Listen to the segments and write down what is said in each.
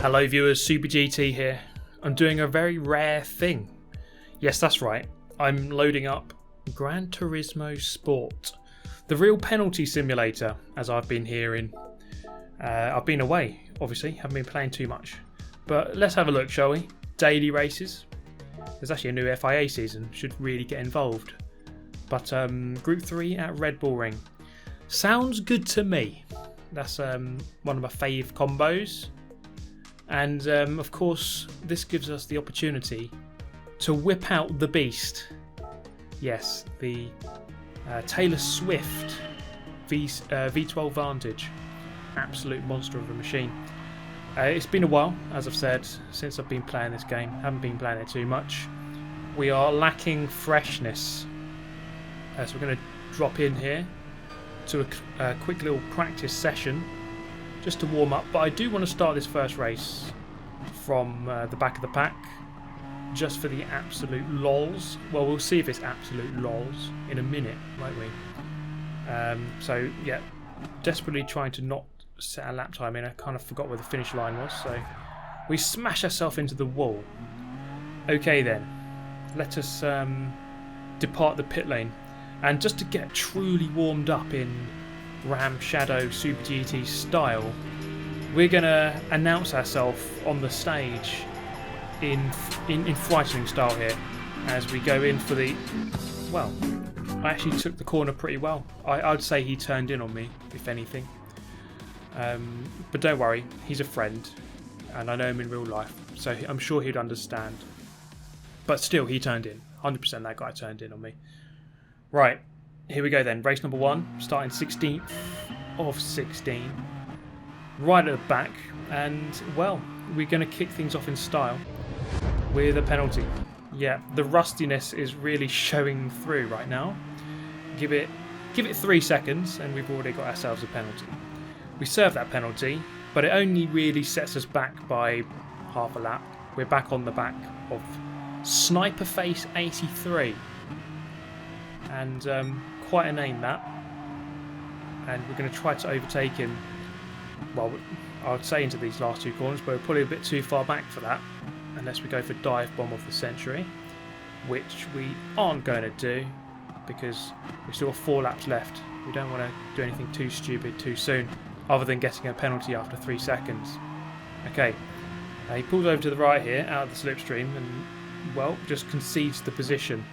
Hello viewers, Super GT here. I'm doing a very rare thing. Yes, that's right. I'm loading up Gran Turismo Sport, the real penalty simulator, as I've been hearing. I've been away, obviously, haven't been playing too much. But let's have a look, shall we? Daily races. There's actually a new FIA season, should really get involved. But Group 3 at Red Bull Ring. Sounds good to me. That's one of my fave combos. And of course, this gives us the opportunity to whip out the beast. Yes, the Taylor Swift V12 Vantage. Absolute monster of a machine. It's been a while, as I've said, since I've been playing this game. Haven't been playing it too much. We are lacking freshness. So we're going to drop in here to a quick little practice session just to warm up. But I do want to start this first race from the back of the pack just for the absolute lols. Well, we'll see if it's absolute lols in a minute, won't we? So yeah, desperately trying to not set a lap time in. I kind of forgot where the finish line was, so we smash ourselves into the wall. Okay then, let us depart the pit lane, and just to get truly warmed up in Ram Shadow Super GT style, we're gonna announce ourselves on the stage in frightening style here as we go in for the, well, I actually took the corner pretty well. I'd say he turned in on me, if anything. But don't worry, he's a friend, and I know him in real life, so I'm sure he'd understand. But still, he turned in. 100% that guy turned in on me. Right, here we go then. Race number 1, starting 16th of 16. Right at the back, and well, we're going to kick things off in style with a penalty. Yeah, the rustiness is really showing through right now. Give it 3 seconds, and we've already got ourselves a penalty. We serve that penalty, but it only really sets us back by half a lap. We're back on the back of Sniperface 83, and quite a name that. And we're going to try to overtake him. Well, I would say into these last 2 corners, but we're probably a bit too far back for that, unless we go for dive bomb of the century, which we aren't going to do because we've still got 4 laps left. We don't want to do anything too stupid too soon, other than getting a penalty after 3 seconds. Okay, he pulls over to the right here, out of the slipstream, and well, just concedes the position.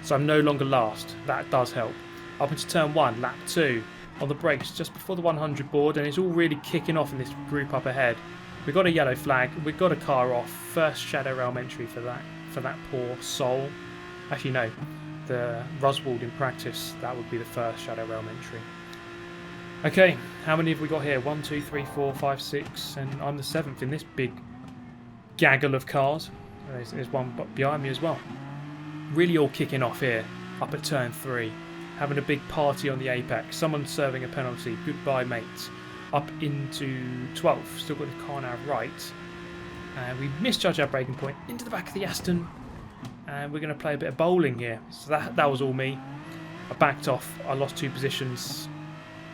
So I'm no longer last. That does help. Up into turn 1, lap 2, on the brakes just before the 100 board, and it's all really kicking off in this group up ahead. We've got a yellow flag. We've got a car off. First Shadow Realm entry for that poor soul. Actually, no. The Roswald in practice, that would be the first Shadow Realm entry. Okay, how many have we got here? 1, 2, 3, 4, 5, 6, and I'm the 7th in this big gaggle of cars. There's one behind me as well. Really all kicking off here, up at turn 3. Having a big party on the apex. Someone serving a penalty. Goodbye, mates. Up into 12th. Still got the car now right. And we misjudged our braking point into the back of the Aston. And we're going to play a bit of bowling here. So that was all me. I backed off. I lost 2 positions.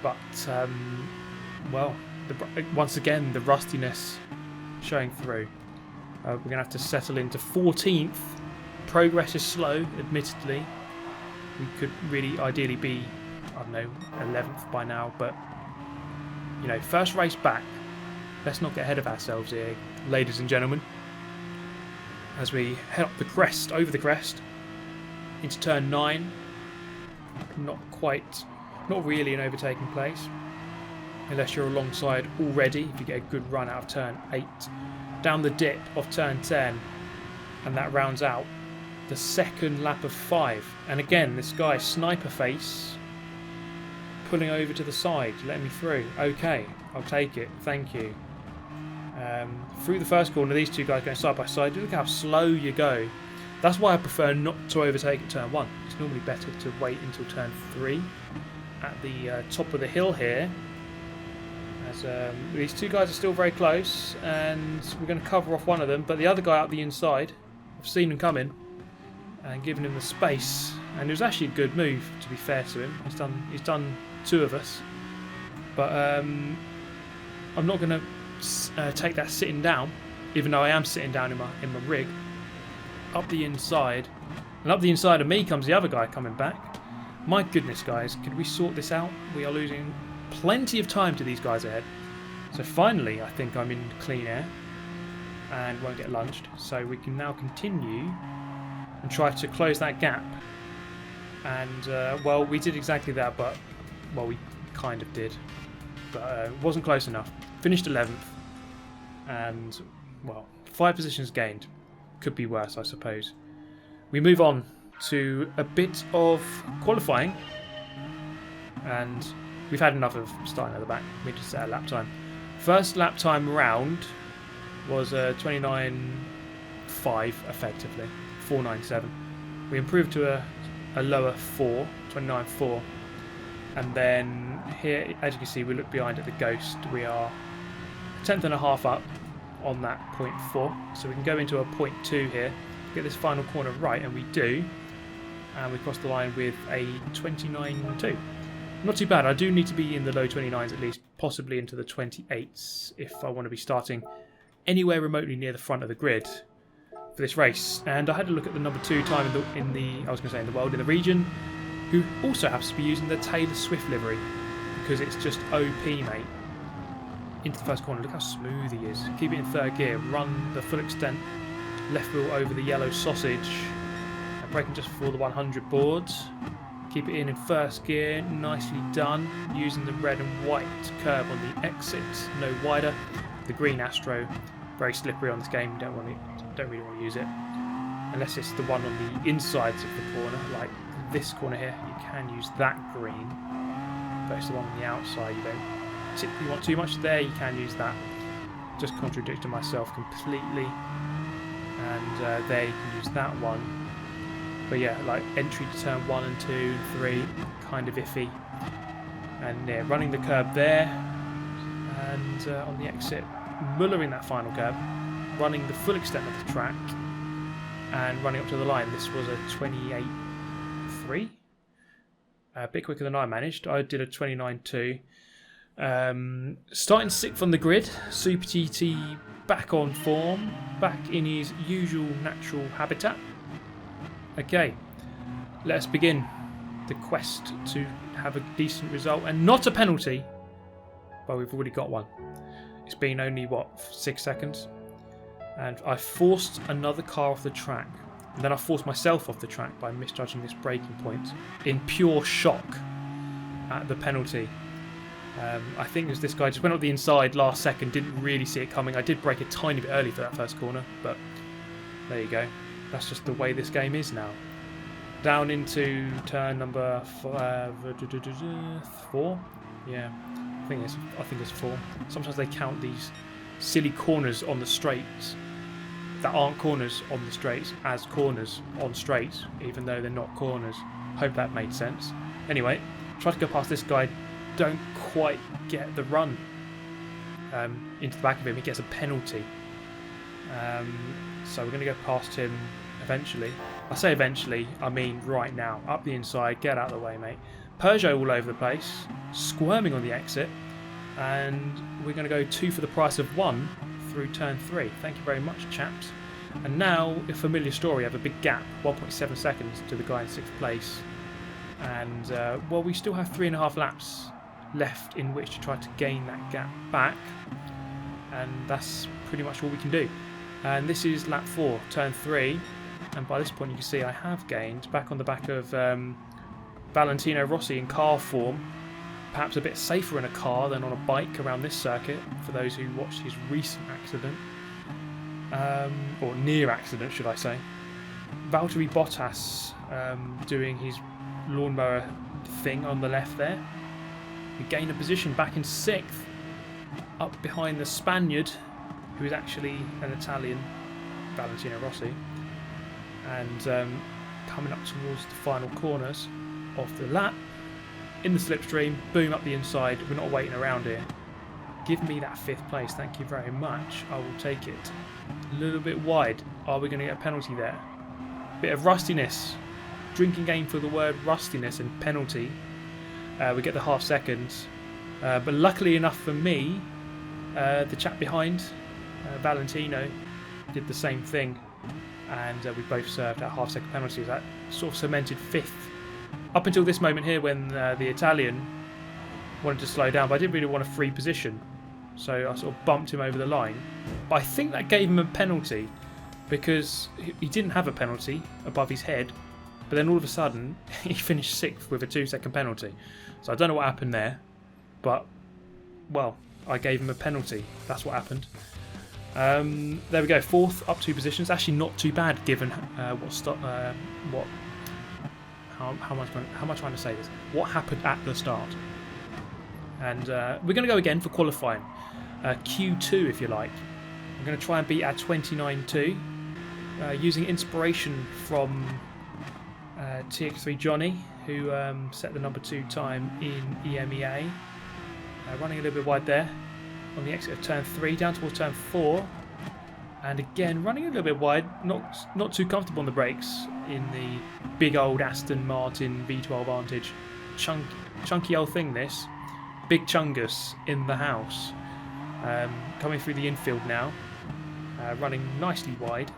But, well, once again, the rustiness showing through. We're going to have to settle into 14th. Progress is slow, admittedly. We could really ideally be, I don't know, 11th by now. But, you know, first race back. Let's not get ahead of ourselves here, ladies and gentlemen. As we head up the crest, over the crest, into turn 9. Not really an overtaking place. Unless you're alongside already, if you get a good run out of turn 8. Down the dip of turn 10. And that rounds out the second lap of 5. And again, this guy, Sniperface, pulling over to the side, letting me through. Okay, I'll take it. Thank you. Through the first corner, these 2 guys going side by side. Look how slow you go. That's why I prefer not to overtake at turn 1. It's normally better to wait until turn 3 at the top of the hill here. As these 2 guys are still very close, and we're going to cover off one of them, but the other guy out the inside, I've seen him coming and giving him the space, and it was actually a good move, to be fair to him. He's done 2 of us, but I'm not going to take that sitting down, even though I am sitting down in my rig, up the inside, and up the inside of me comes the other guy coming back. My goodness, guys, could we sort this out? We are losing plenty of time to these guys ahead. So finally, I think I'm in clean air and won't get lunged. So we can now continue and try to close that gap. And, well, we did exactly that, but, well, we kind of did. But it wasn't close enough. Finished 11th. And, well, 5 positions gained. Could be worse, I suppose. We move on to a bit of qualifying. And we've had enough of starting at the back. We need to set a lap time. First lap time round was 29.5 effectively. 4.97. We improved to a lower 4, 29.4. And then here, as you can see, we look behind at the Ghost. We are a tenth and a half up on that 0.4. So we can go into a 0.2 here, get this final corner right, and we do. And we cross the line with a 29.2. Not too bad. I do need to be in the low 29s at least, possibly into the 28s if I want to be starting anywhere remotely near the front of the grid for this race. And I had a look at the number 2 time in the region, who also happens to be using the Taylor Swift livery because it's just OP, mate. Into the first corner. Look how smooth he is. Keep it in 3rd gear. Run the full extent left wheel over the yellow sausage. And braking just before the 100 boards. Keep it in 1st gear, nicely done, using the red and white curb on the exit, no wider. The green Astro, very slippery on this game, don't really want to use it. Unless it's the one on the insides of the corner, like this corner here, you can use that green. But it's the one on the outside, you don't particularly want too much there, you can use that. Just contradicting myself completely. And there you can use that one. But yeah, like entry to turn 1 and 2 and 3, kind of iffy. And yeah, running the curb there. And on the exit, mullering that final curb. Running the full extent of the track. And running up to the line. This was a 28.3. A bit quicker than I managed. I did a 29.2. Starting 6th on the grid. Super TT back on form. Back in his usual natural habitat. Okay, let us begin the quest to have a decent result and not a penalty. But we've already got one. It's been only, what, 6 seconds? And I forced another car off the track. And then I forced myself off the track by misjudging this braking point in pure shock at the penalty. I think it was this guy just went up the inside last second, didn't really see it coming. I did brake a tiny bit early for that first corner, but there you go. That's just the way this game is now. Down into turn number 4. Yeah, I think it's 4. Sometimes they count these silly corners on the straights that aren't corners on the straights as corners on straights, even though they're not corners. Hope that made sense. Anyway, try to go past this guy. Don't quite get the run into the back of him. He gets a penalty. So we're going to go past him eventually. I say eventually, I mean right now. Up the inside, get out of the way, mate. Peugeot all over the place, squirming on the exit, and we're going to go 2 for the price of 1 through turn 3. Thank you very much, chaps. And now, a familiar story, I have a big gap, 1.7 seconds to the guy in 6th place. And, well, we still have 3.5 laps left in which to try to gain that gap back. And that's pretty much all we can do. And this is lap 4, turn 3. And by this point you can see I have gained, back on the back of Valentino Rossi in car form. Perhaps a bit safer in a car than on a bike around this circuit, for those who watched his recent accident. Or near accident, should I say. Valtteri Bottas doing his lawnmower thing on the left there. We gain a position back in 6th, up behind the Spaniard, who is actually an Italian, Valentino Rossi. And coming up towards the final corners of the lap, in the slipstream, boom up the inside. We're not waiting around here. Give me that 5th place, thank you very much. I will take it. A little bit wide. Are we going to get a penalty there? Bit of rustiness. Drinking game for the word rustiness and penalty. We get the half seconds. But luckily enough for me, The chap behind, Valentino, did the same thing, and we both served at half-second penalties. That sort of cemented 5th. Up until this moment here, when the Italian wanted to slow down, but I didn't really want a free position, so I sort of bumped him over the line. But I think that gave him a penalty, because he didn't have a penalty above his head, but then all of a sudden he finished 6th with a 2-second penalty. So I don't know what happened there, but well, I gave him a penalty. That's what happened. There we go, 4th, up 2 positions. Actually, not too bad given how am I trying to say this? What happened at the start? And we're going to go again for qualifying, Q2 if you like. I'm going to try and beat our 29.2, using inspiration from TX3 Johnny, who set the number 2 time in EMEA. Running a little bit wide there on the exit of turn 3, down towards turn 4, and again running a little bit wide, not too comfortable on the brakes in the big old Aston Martin V12 Vantage. Chunky old thing this, big chungus in the house. Coming through the infield now, running nicely wide,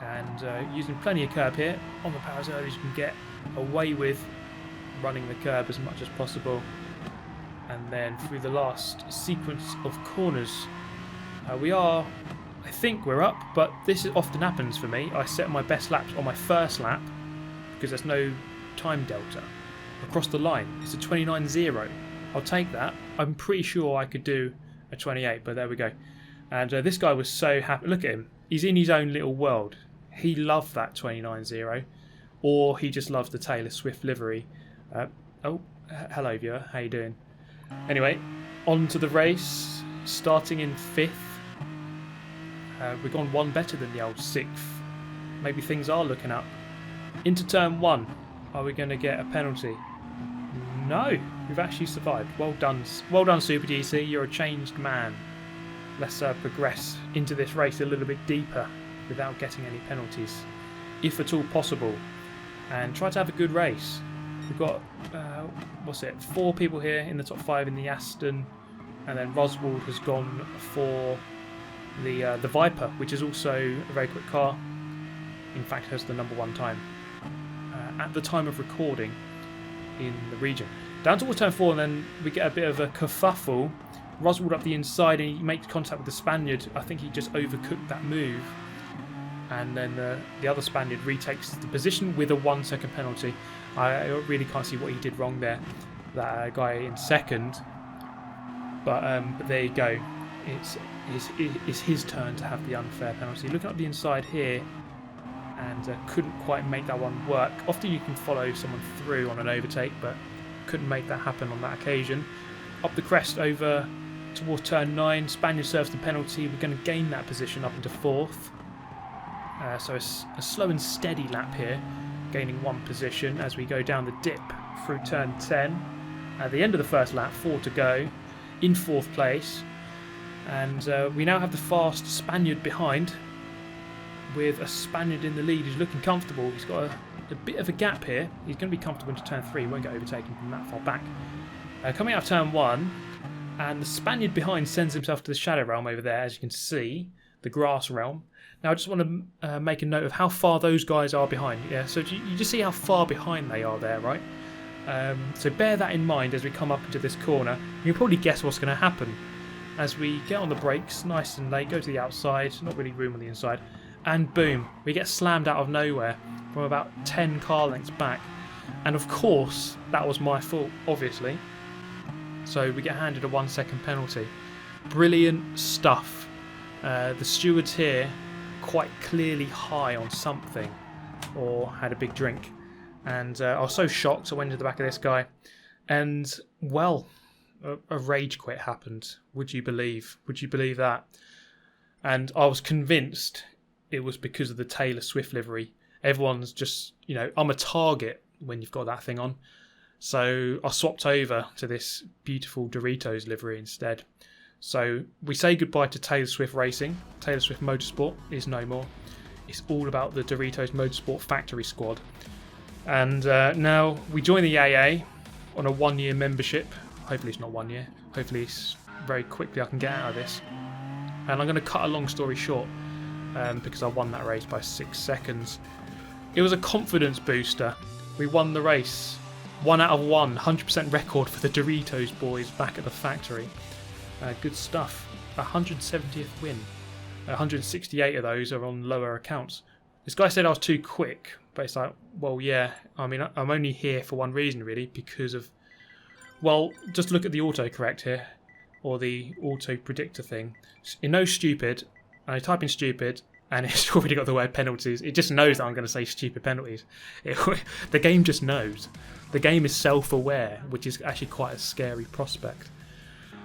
and using plenty of curb here on the power as early as you can get away with, running the curb as much as possible. And then through the last sequence of corners, I think we're up, but this often happens for me. I set my best laps on my first lap because there's no time delta across the line. It's a 29.0. I'll take that. I'm pretty sure I could do a 28, but there we go. And this guy was so happy. Look at him. He's in his own little world. He loved that 29.0, or he just loves the Taylor Swift livery. Hello viewer, how you doing? Anyway, on to the race, starting in 5th. We've gone 1 better than the old 6th. Maybe things are looking up. Into turn 1. Are we going to get a penalty? No, we've actually survived. Well done Super GC, you're a changed man. Let's progress into this race a little bit deeper without getting any penalties, if at all possible, and try to have a good race. We've got 4 people here in the top 5 in the Aston, and then Roswald has gone for the Viper, which is also a very quick car. In fact, has the number 1 time at the time of recording in the region. Down towards turn 4, and then we get a bit of a kerfuffle. Roswald up the inside, and he makes contact with the Spaniard. I think he just overcooked that move, and then the other Spaniard retakes the position with a 1-second penalty. I really can't see what he did wrong there, that guy in second. But there you go. It's his turn to have the unfair penalty. Looking up the inside here, and couldn't quite make that one work. Often you can follow someone through on an overtake, but couldn't make that happen on that occasion. Up the crest over towards turn 9, Spaniard serves the penalty. We're going to gain that position up into 4th. So a slow and steady lap here, gaining 1 position as we go down the dip through turn 10. At the end of the first lap, 4 to go, in 4th place. And we now have the fast Spaniard behind, with a Spaniard in the lead who's looking comfortable. He's got a bit of a gap here. He's going to be comfortable into turn 3, won't get overtaken from that far back. Coming out of turn 1, and the Spaniard behind sends himself to the shadow realm over there, as you can see, the grass realm. Now I just want to make a note of how far those guys are behind. Yeah, so you just see how far behind they are there, right? So bear that in mind as we come up into this corner. You can probably guess what's going to happen. As we get on the brakes, nice and late, go to the outside, not really room on the inside, and boom, we get slammed out of nowhere from about 10 car lengths back. And of course, that was my fault, obviously. So we get handed a 1-second penalty. Brilliant stuff. The stewards here quite clearly high on something, or had a big drink. And I was so shocked, I went into the back of this guy, and well, a rage quit happened. Would you believe that? And I was convinced it was because of the Taylor Swift livery. Everyone's just, I'm a target when you've got that thing on. So I swapped over to this beautiful Doritos livery instead. So we say goodbye to Taylor Swift Racing. Taylor Swift Motorsport is no more. It's all about the Doritos Motorsport Factory Squad. And now we join the AA on a 1-year membership. Hopefully it's not 1 year. Hopefully it's very quickly I can get out of this. And I'm going to cut a long story short because I won that race by 6 seconds. It was a confidence booster. We won the race. 1 out of 1, 100% record for the Doritos boys back at the factory. Good stuff. 170th win. 168 of those are on lower accounts. This guy said I was too quick, but it's like, well, yeah. I mean, I'm only here for one reason, really, because of, well, just look at the autocorrect here, or the auto predictor thing. It knows stupid, and I type in stupid, and it's already got the word penalties. It just knows that I'm going to say stupid penalties. The game just knows. The game is self-aware, which is actually quite a scary prospect.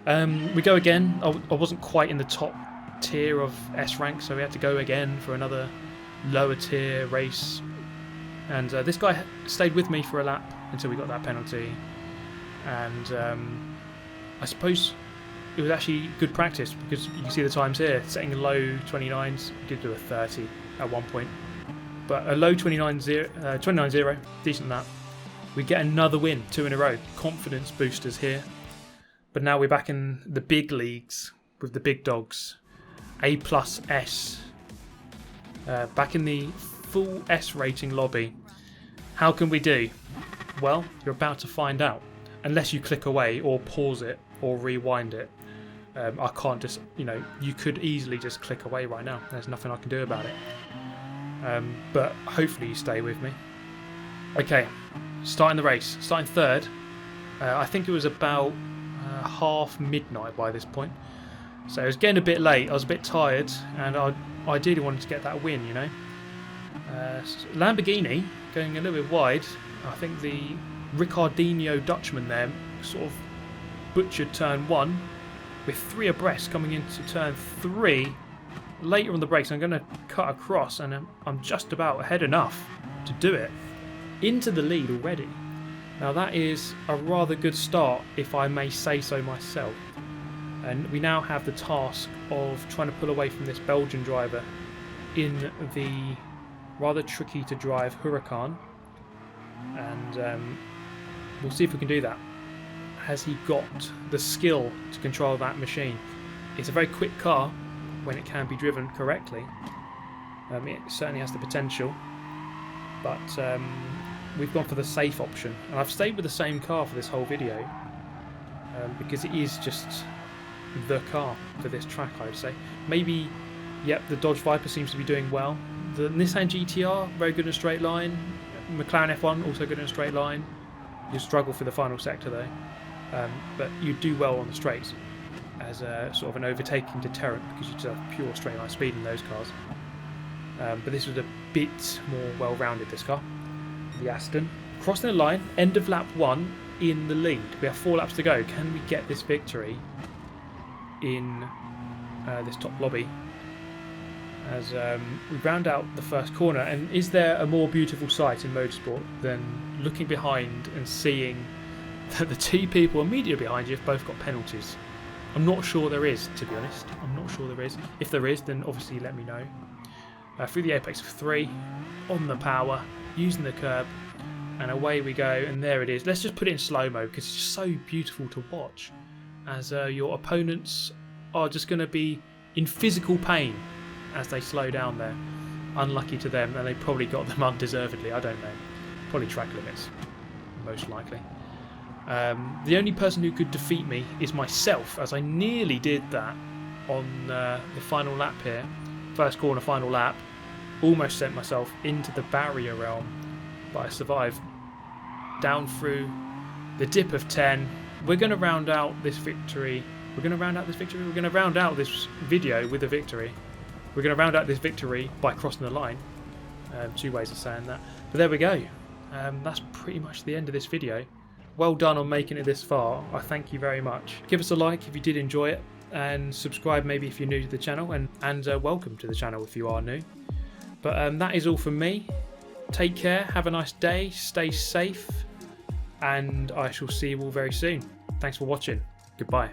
We go again. I wasn't quite in the top tier of S rank, so we had to go again for another lower tier race. And this guy stayed with me for a lap until we got that penalty. And I suppose it was actually good practice because you can see the times here. Setting low 29s, did do a 30 at one point. But a low 29.0, decent lap. We get another win, 2 in a row. Confidence boosters here. But now we're back in the big leagues with the big dogs. A plus S. Back in the full S rating lobby. How can we do? Well, you're about to find out. Unless you click away or pause it or rewind it. I can't just, you could easily just click away right now. There's nothing I can do about it. But hopefully you stay with me. Okay, starting the race. Starting third. I think it was about half midnight by this point. So it was getting a bit late. I was a bit tired and I ideally wanted to get that win, Lamborghini going a little bit wide. I think the Ricardinho Dutchman there sort of butchered turn 1 with 3 abreast coming into turn 3 later on the brakes. I'm going to cut across and I'm just about ahead enough to do it into the lead already. Now that is a rather good start, if I may say so myself. And we now have the task of trying to pull away from this Belgian driver in the rather tricky to drive Huracan. And we'll see if we can do that. Has he got the skill to control that machine? It's a very quick car when it can be driven correctly. It certainly has the potential. But we've gone for the safe option. And I've stayed with the same car for this whole video. Because it is just the car for this track, I would say. Maybe, yep, the Dodge Viper seems to be doing well. The Nissan GTR, very good in a straight line. McLaren F1, also good in a straight line. You struggle for the final sector though. But you do well on the straights as a sort of an overtaking deterrent because you just have pure straight line speed in those cars. But this was a bit more well-rounded, this car. The Aston. Crossing the line, end of lap 1 in the lead. We have 4 laps to go. Can we get this victory in this top lobby as we round out the first corner? And is there a more beautiful sight in motorsport than looking behind and seeing that the 2 people immediately behind you have both got penalties? I'm not sure there is, to be honest. I'm not sure there is. If there is, then obviously let me know. Through the apex of 3, on the power, using the curb, and away we go. And there it is. Let's just put it in slow-mo because it's just so beautiful to watch as your opponents are just going to be in physical pain as they slow down there. Unlucky to them, and they probably got them undeservedly. I don't know. Probably track limits, most likely. The only person who could defeat me is myself, as I nearly did that on the final lap here. First corner, final lap. Almost sent myself into the barrier realm, but I survived. Down through the dip of 10. We're going to round out this victory. We're going to round out this video with a victory. We're going to round out this victory by crossing the line. 2 ways of saying that. But there we go. That's pretty much the end of this video. Well done on making it this far. I thank you very much. Give us a like if you did enjoy it, and subscribe maybe if you're new to the channel, and welcome to the channel if you are new. But that is all from me. Take care, have a nice day, stay safe, and I shall see you all very soon. Thanks for watching. Goodbye.